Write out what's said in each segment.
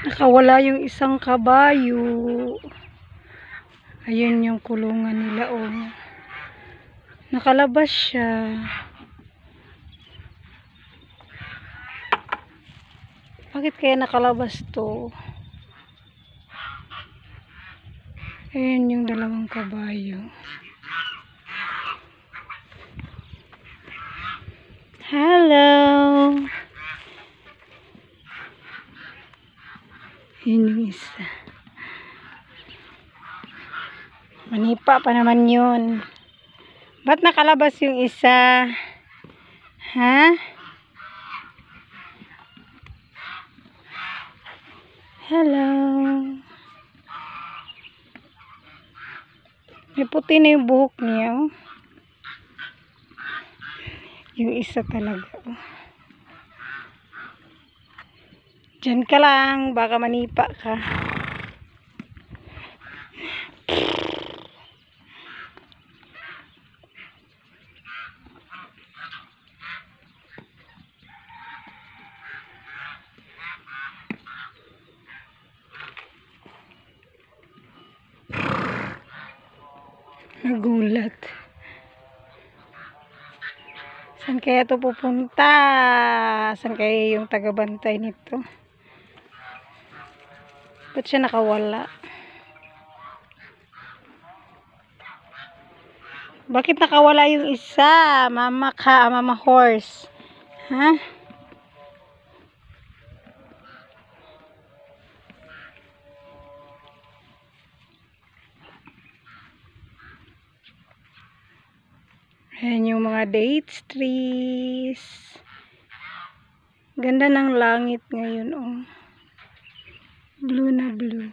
Nakawala yung isang kabayo. Ayun yung kulungan nila, oh. Nakalabas siya. Bakit kaya nakalabas to? Ayun yung dalawang kabayo. Hello! Ayun yung isa. Manipa pa naman yun. Ba't nakalabas yung isa? Ha? Hello. May puti na yung buhok niya, oh. Yung isa talaga, oh. Diyan ka lang, baka manipa ka. Nagulat. Saan kaya ito pupunta? Saan kaya yung tagabantay nito? Ba't siya nakawala? Bakit nakawala yung isa? Mama horse. Ha? Ayan yung mga dates trees. Ganda ng langit ngayon, oh. Blue na blue.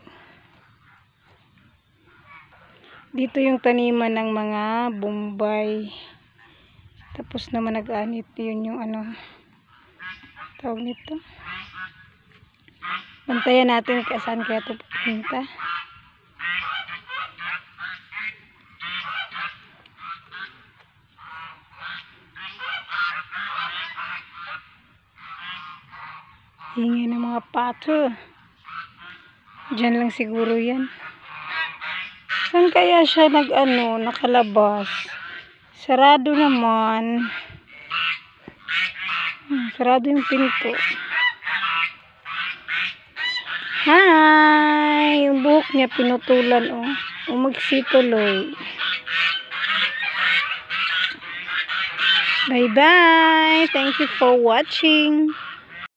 Dito yung taniman ng mga bombay. Tapos naman nag-anit. Yun yung ano, tawag nito. Bantayan natin saan kaya ito pupunta. Hingin ng mga pato. Diyan lang siguro yan. Saan kaya siya nakalabas? Sarado naman. Sarado yung pinto. Hi! Yung buhok niya pinutulan, oh. Umagsituloy. Bye-bye! Thank you for watching.